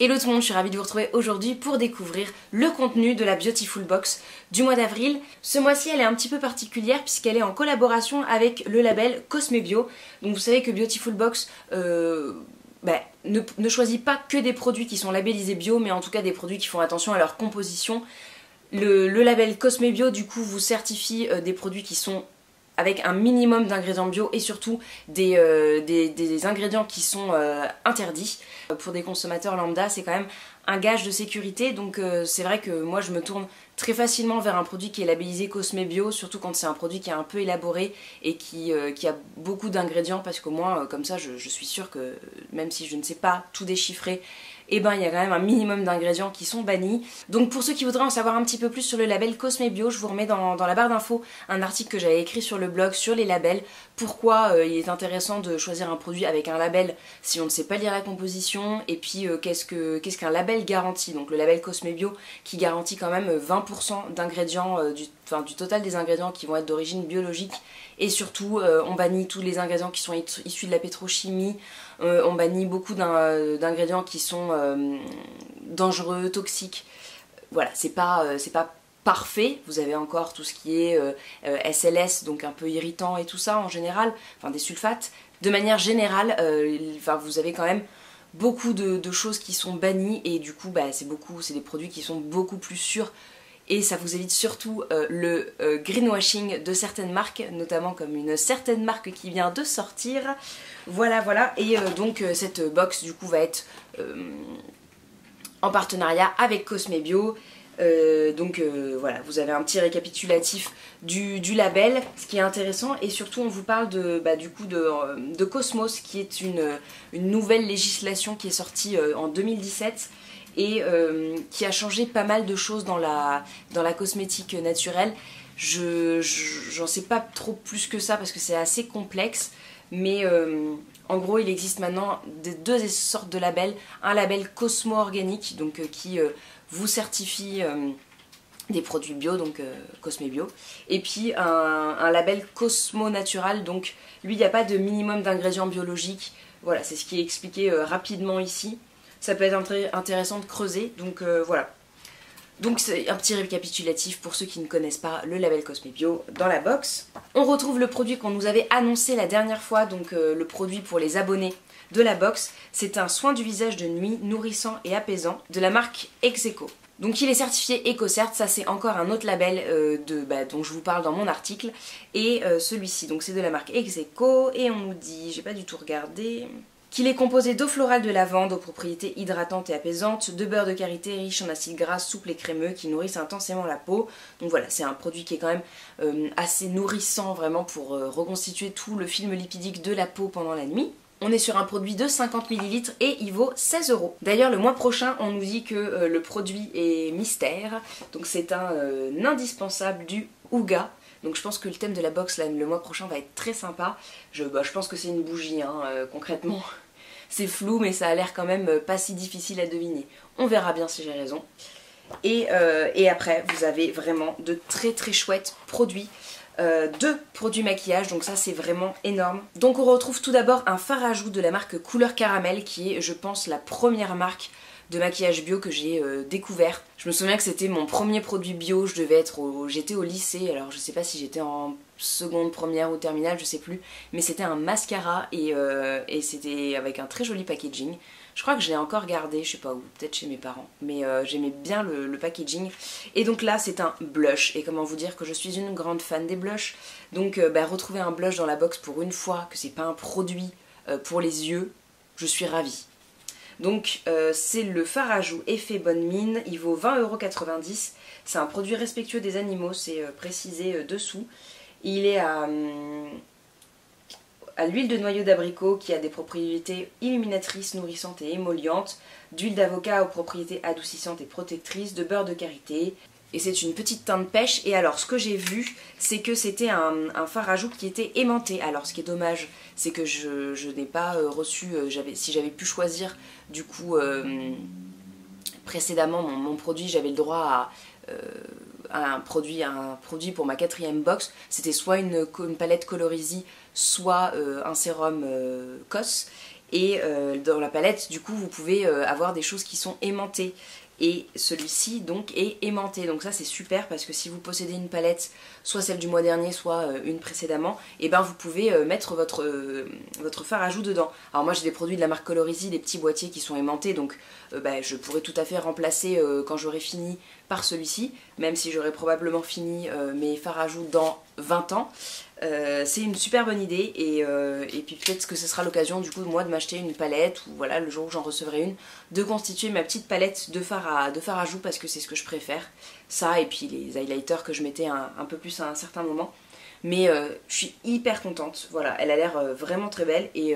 Hello tout le monde, je suis ravie de vous retrouver aujourd'hui pour découvrir le contenu de la Beautiful Box du mois d'avril. Ce mois-ci elle est un petit peu particulière puisqu'elle est en collaboration avec le label Cosmebio. Donc vous savez que Beautiful Box ne choisit pas que des produits qui sont labellisés bio, mais en tout cas des produits qui font attention à leur composition. Le label Cosmebio du coup vous certifie des produits qui sont avec un minimum d'ingrédients bio et surtout des ingrédients qui sont interdits. Pour des consommateurs lambda, c'est quand même un gage de sécurité, donc c'est vrai que moi je me tourne très facilement vers un produit qui est labellisé Cosmebio, surtout quand c'est un produit qui est un peu élaboré et qui a beaucoup d'ingrédients, parce qu'au moins comme ça je suis sûre que même si je ne sais pas tout déchiffrer, et ben il y a quand même un minimum d'ingrédients qui sont bannis. Donc pour ceux qui voudraient en savoir un petit peu plus sur le label Cosmebio, je vous remets dans la barre d'infos un article que j'avais écrit sur le blog sur les labels, pourquoi il est intéressant de choisir un produit avec un label si on ne sait pas lire la composition, et puis qu'est-ce qu'un label garantit. Donc le label Cosmebio qui garantit quand même 20% d'ingrédients, du total des ingrédients qui vont être d'origine biologique, et surtout on bannit tous les ingrédients qui sont issus de la pétrochimie, on bannit beaucoup d'ingrédients qui sont dangereux, toxiques. Voilà, c'est pas parfait, vous avez encore tout ce qui est SLS, donc un peu irritant et tout ça en général, enfin des sulfates. De manière générale, vous avez quand même beaucoup de choses qui sont bannies, et du coup c'est des produits qui sont beaucoup plus sûrs, et ça vous évite surtout le greenwashing de certaines marques, notamment comme une certaine marque qui vient de sortir. Voilà, et donc cette box du coup va être en partenariat avec Cosmebio. Voilà, vous avez un petit récapitulatif du label, ce qui est intéressant, et surtout on vous parle de Cosmos, qui est une nouvelle législation qui est sortie en 2017 et qui a changé pas mal de choses dans la cosmétique naturelle. J'en sais pas trop plus que ça parce que c'est assez complexe, mais en gros il existe maintenant deux sortes de labels. Un label Cosmo organique, donc qui vous certifie des produits bio, donc Cosmebio, et puis un label Cosmo natural, donc lui il n'y a pas de minimum d'ingrédients biologiques. Voilà, c'est ce qui est expliqué rapidement ici. Ça peut être intéressant de creuser, donc voilà. Donc c'est un petit récapitulatif pour ceux qui ne connaissent pas le label Cosmebio dans la box. On retrouve le produit qu'on nous avait annoncé la dernière fois, donc le produit pour les abonnés de la box. C'est un soin du visage de nuit nourrissant et apaisant de la marque Execo. Donc il est certifié EcoCert, ça c'est encore un autre label dont je vous parle dans mon article. Et celui-ci, donc c'est de la marque Execo, et on nous dit, j'ai pas du tout regardé, qu'il est composé d'eau florale de lavande aux propriétés hydratantes et apaisantes, de beurre de karité riche en acides gras souples et crémeux qui nourrissent intensément la peau. Donc voilà, c'est un produit qui est quand même assez nourrissant vraiment pour reconstituer tout le film lipidique de la peau pendant la nuit. On est sur un produit de 50 ml et il vaut 16 €. D'ailleurs le mois prochain on nous dit que le produit est mystère, donc c'est un indispensable du Ouga. Donc je pense que le thème de la box là, le mois prochain va être très sympa. Je pense que c'est une bougie, concrètement. C'est flou, mais ça a l'air quand même pas si difficile à deviner. On verra bien si j'ai raison. Et après, vous avez vraiment de très très chouettes produits. Deux produits maquillage, donc ça c'est vraiment énorme. Donc on retrouve tout d'abord un fard à joues de la marque Couleur Caramel, qui est je pense la première marque de maquillage bio que j'ai découvert. Je me souviens que c'était mon premier produit bio, j'étais au lycée, alors je sais pas si j'étais en seconde, première ou terminale, je sais plus, mais c'était un mascara et c'était avec un très joli packaging. Je crois que je l'ai encore gardé, je sais pas où, peut-être chez mes parents, mais j'aimais bien le packaging. Et donc là c'est un blush, et comment vous dire que je suis une grande fan des blushs, donc retrouver un blush dans la box pour une fois que c'est pas un produit pour les yeux, je suis ravie. Donc c'est le fard à joues effet bonne mine, il vaut 20,90 €, c'est un produit respectueux des animaux, c'est précisé dessous. Il est à l'huile de noyau d'abricot qui a des propriétés illuminatrices, nourrissantes et émollientes, d'huile d'avocat aux propriétés adoucissantes et protectrices, de beurre de karité, et c'est une petite teinte pêche. Et alors ce que j'ai vu, c'est que c'était un fard à joues qui était aimanté. Alors ce qui est dommage, c'est que je n'ai pas reçu, si j'avais pu choisir du coup précédemment mon produit, j'avais le droit à un produit pour ma 4e box. C'était soit une palette Colorisy, soit un sérum COS. et dans la palette du coup vous pouvez avoir des choses qui sont aimantées. Et celui-ci donc est aimanté, donc ça c'est super parce que si vous possédez une palette, soit celle du mois dernier, soit une précédemment, et ben vous pouvez mettre votre fard à joues dedans. Alors moi j'ai des produits de la marque Colorizi, des petits boîtiers qui sont aimantés, donc je pourrais tout à fait remplacer quand j'aurai fini par celui-ci, même si j'aurais probablement fini mes fards à joues dans 20 ans. C'est une super bonne idée et puis peut-être que ce sera l'occasion du coup moi de m'acheter une palette ou voilà le jour où j'en recevrai une, de constituer ma petite palette de fard à joues parce que c'est ce que je préfère. Ça et puis les highlighters que je mettais un peu plus à un certain moment. Mais je suis hyper contente, voilà, elle a l'air vraiment très belle et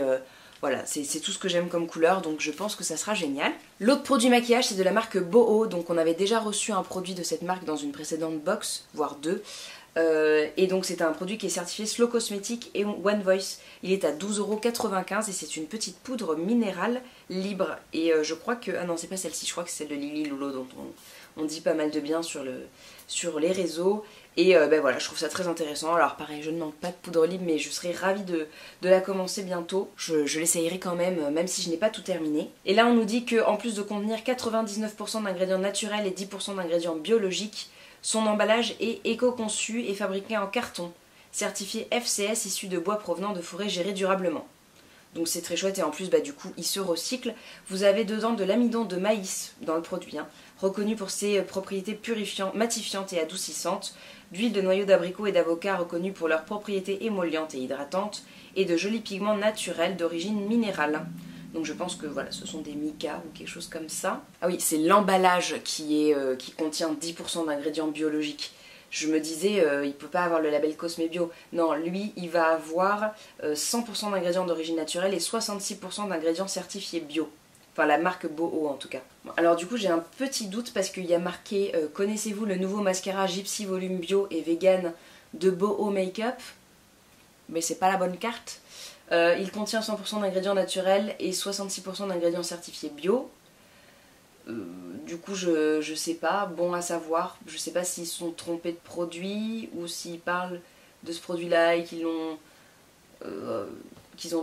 voilà, c'est tout ce que j'aime comme couleur, donc je pense que ça sera génial. L'autre produit maquillage, c'est de la marque Boho, donc on avait déjà reçu un produit de cette marque dans une précédente box, voire deux. Et donc c'est un produit qui est certifié Slow Cosmetic et One Voice. Il est à 12,95 € et c'est une petite poudre minérale libre. Et je crois que... Ah non, c'est pas celle-ci, je crois que c'est celle de Lily Lolo dont on dit pas mal de bien sur les réseaux. Et voilà, je trouve ça très intéressant. Alors pareil, je ne manque pas de poudre libre, mais je serais ravie de la commencer bientôt. Je l'essayerai quand même si je n'ai pas tout terminé. Et là on nous dit qu'en plus de contenir 99% d'ingrédients naturels et 10% d'ingrédients biologiques, son emballage est éco-conçu et fabriqué en carton, certifié FCS issu de bois provenant de forêts gérées durablement. Donc c'est très chouette et en plus du coup il se recycle. Vous avez dedans de l'amidon de maïs dans le produit, reconnu pour ses propriétés matifiantes et adoucissantes, d'huile de noyau d'abricot et d'avocat reconnue pour leurs propriétés émollientes et hydratantes, et de jolis pigments naturels d'origine minérale. Donc je pense que voilà, ce sont des micas ou quelque chose comme ça. Ah oui, c'est l'emballage qui contient 10% d'ingrédients biologiques. Je me disais, il ne peut pas avoir le label Cosme Bio. Non, lui, il va avoir 100% d'ingrédients d'origine naturelle et 66% d'ingrédients certifiés bio. Enfin, la marque Boho en tout cas. Bon, alors du coup, j'ai un petit doute parce qu'il y a marqué « Connaissez-vous le nouveau mascara Gypsy Volume Bio et Vegan de Boho Makeup ?» Mais c'est pas la bonne carte. Il contient 100% d'ingrédients naturels et 66% d'ingrédients certifiés bio. Du coup, je sais pas, bon à savoir. Je sais pas s'ils se sont trompés de produit ou s'ils parlent de ce produit-là et qu'ils ont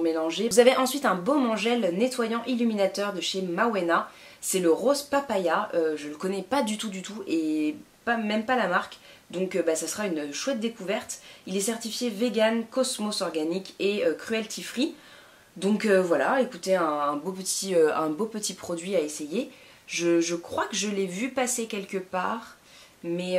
mélangé. Vous avez ensuite un baume en gel nettoyant illuminateur de chez Mawena. C'est le rose papaya. Je le connais pas du tout et même pas la marque. Donc ça sera une chouette découverte. Il est certifié vegan, Cosmos organique et cruelty free. Donc voilà, écoutez, un beau petit produit à essayer. Je crois que je l'ai vu passer quelque part, mais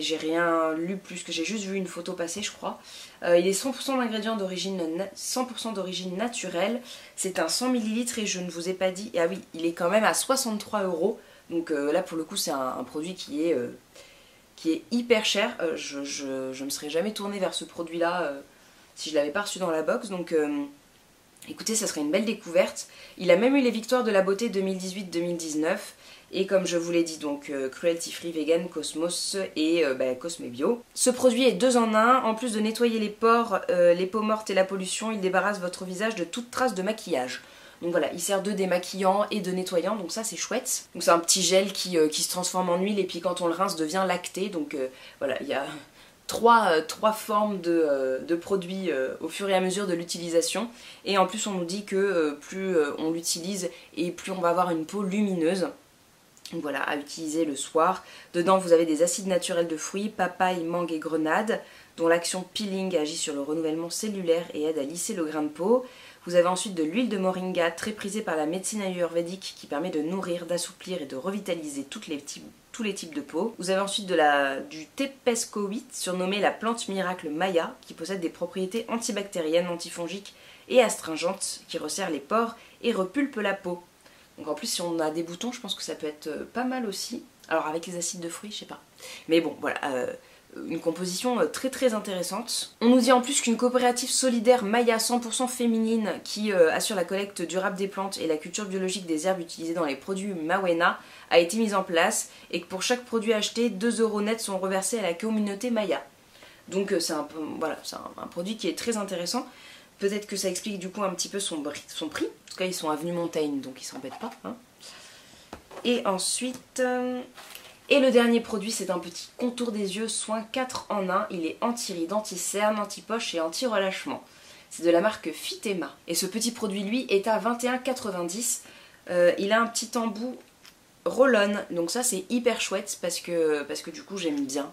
j'ai rien lu plus, que j'ai juste vu une photo passer je crois. Il est 100% d'ingrédients d'origine 100% d'origine naturelle. C'est un 100 ml et je ne vous ai pas dit... Ah oui, il est quand même à 63 €. Donc là pour le coup c'est un produit qui est hyper cher. Je me serais jamais tournée vers ce produit là si je l'avais pas reçu dans la box, donc écoutez, ça serait une belle découverte. Il a même eu les victoires de la beauté 2018-2019 et comme je vous l'ai dit, donc cruelty free, vegan, Cosmos et Cosme Bio. Ce produit est 2 en 1, en plus de nettoyer les pores, les peaux mortes et la pollution, il débarrasse votre visage de toute trace de maquillage. Donc voilà, il sert de démaquillant et de nettoyant, donc ça c'est chouette. Donc c'est un petit gel qui se transforme en huile et puis quand on le rince devient lacté. Donc voilà, il y a trois formes de produits au fur et à mesure de l'utilisation. Et en plus on nous dit que plus on l'utilise et plus on va avoir une peau lumineuse. Donc voilà, à utiliser le soir. Dedans vous avez des acides naturels de fruits, papaye, mangue et grenade, dont l'action peeling agit sur le renouvellement cellulaire et aide à lisser le grain de peau. Vous avez ensuite de l'huile de moringa, très prisée par la médecine ayurvédique, qui permet de nourrir, d'assouplir et de revitaliser tous les types de peau. Vous avez ensuite du thé pesco 8, surnommé la plante miracle Maya, qui possède des propriétés antibactériennes, antifongiques et astringentes, qui resserrent les pores et repulpent la peau. Donc en plus si on a des boutons, je pense que ça peut être pas mal aussi. Alors avec les acides de fruits, je sais pas. Mais bon, voilà... une composition très très intéressante. On nous dit en plus qu'une coopérative solidaire Maya 100% féminine qui assure la collecte durable des plantes et la culture biologique des herbes utilisées dans les produits Mawena a été mise en place et que pour chaque produit acheté, 2 € nets sont reversés à la communauté Maya. Donc c'est un produit qui est très intéressant. Peut-être que ça explique du coup un petit peu son prix. En tout cas ils sont avenue Montaigne donc ils s'embêtent pas. Et ensuite... Et le dernier produit, c'est un petit contour des yeux soin 4 en 1. Il est anti-rides, anti-cerne, anti-poche et anti-relâchement. c'est de la marque Fitema. Et ce petit produit lui est à 21,90 €. Il a un petit embout roll-on, donc ça c'est hyper chouette parce que du coup j'aime bien.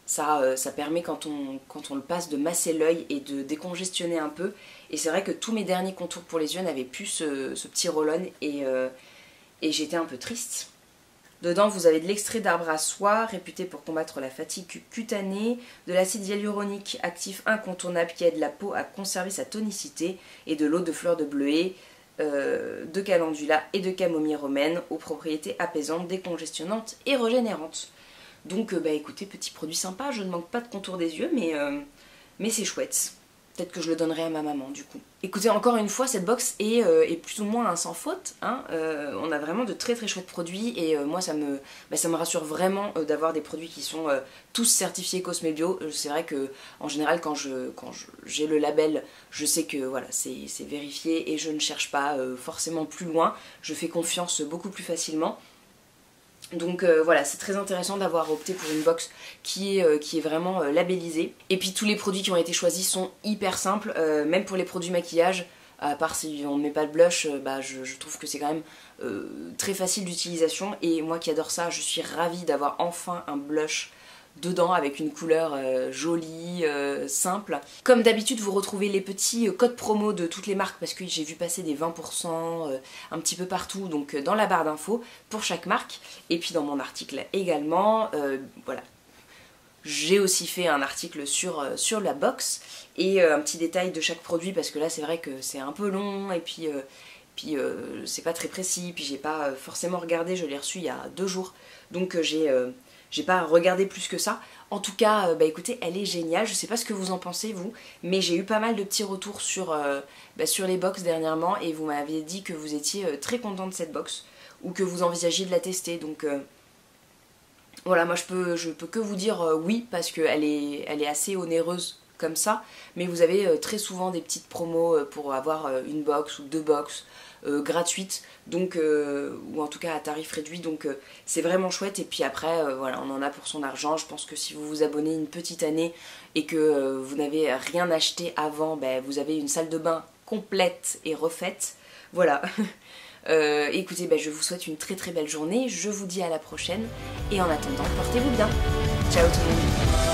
Ça permet quand on le passe de masser l'œil et de décongestionner un peu. Et c'est vrai que tous mes derniers contours pour les yeux n'avaient plus ce petit roll-on et j'étais un peu triste. Dedans, vous avez de l'extrait d'arbre à soie, réputé pour combattre la fatigue cutanée, de l'acide hyaluronique actif incontournable qui aide la peau à conserver sa tonicité, et de l'eau de fleur de bleuet, de calendula et de camomille romaine aux propriétés apaisantes, décongestionnantes et régénérantes. Donc bah écoutez, petit produit sympa, je ne manque pas de contour des yeux, mais c'est chouette. Peut-être que je le donnerai à ma maman du coup. Écoutez, encore une fois, cette box est plus ou moins un sans faute. Hein. On a vraiment de très très chouettes produits et moi ça me rassure vraiment d'avoir des produits qui sont tous certifiés Cosme Bio. C'est vrai que en général quand j'ai le label, je sais que voilà, c'est vérifié et je ne cherche pas forcément plus loin. Je fais confiance beaucoup plus facilement. Donc voilà, c'est très intéressant d'avoir opté pour une box qui est vraiment labellisée. Et puis tous les produits qui ont été choisis sont hyper simples, même pour les produits maquillage, à part si on ne met pas de blush, je trouve que c'est quand même très facile d'utilisation. Et moi qui adore ça, je suis ravie d'avoir enfin un blush dedans avec une couleur jolie, simple. Comme d'habitude, vous retrouvez les petits codes promo de toutes les marques parce que j'ai vu passer des 20% un petit peu partout, donc dans la barre d'infos pour chaque marque et puis dans mon article également. Voilà. J'ai aussi fait un article sur la box et un petit détail de chaque produit parce que là c'est vrai que c'est un peu long et puis c'est pas très précis, puis j'ai pas forcément regardé, je l'ai reçu il y a 2 jours, donc j'ai pas regardé plus que ça. En tout cas, bah écoutez, elle est géniale. Je sais pas ce que vous en pensez vous, mais j'ai eu pas mal de petits retours sur les box dernièrement et vous m'aviez dit que vous étiez très content de cette box ou que vous envisagiez de la tester. Donc voilà, moi je peux que vous dire oui parce qu'elle est assez onéreuse comme ça, mais vous avez très souvent des petites promos pour avoir une box ou 2 box gratuites, donc ou en tout cas à tarif réduit, donc c'est vraiment chouette. Et puis après voilà, on en a pour son argent. Je pense que si vous vous abonnez une petite année et que vous n'avez rien acheté avant, vous avez une salle de bain complète et refaite, voilà. Écoutez, je vous souhaite une très très belle journée, je vous dis à la prochaine et en attendant, portez-vous bien. Ciao tout le monde.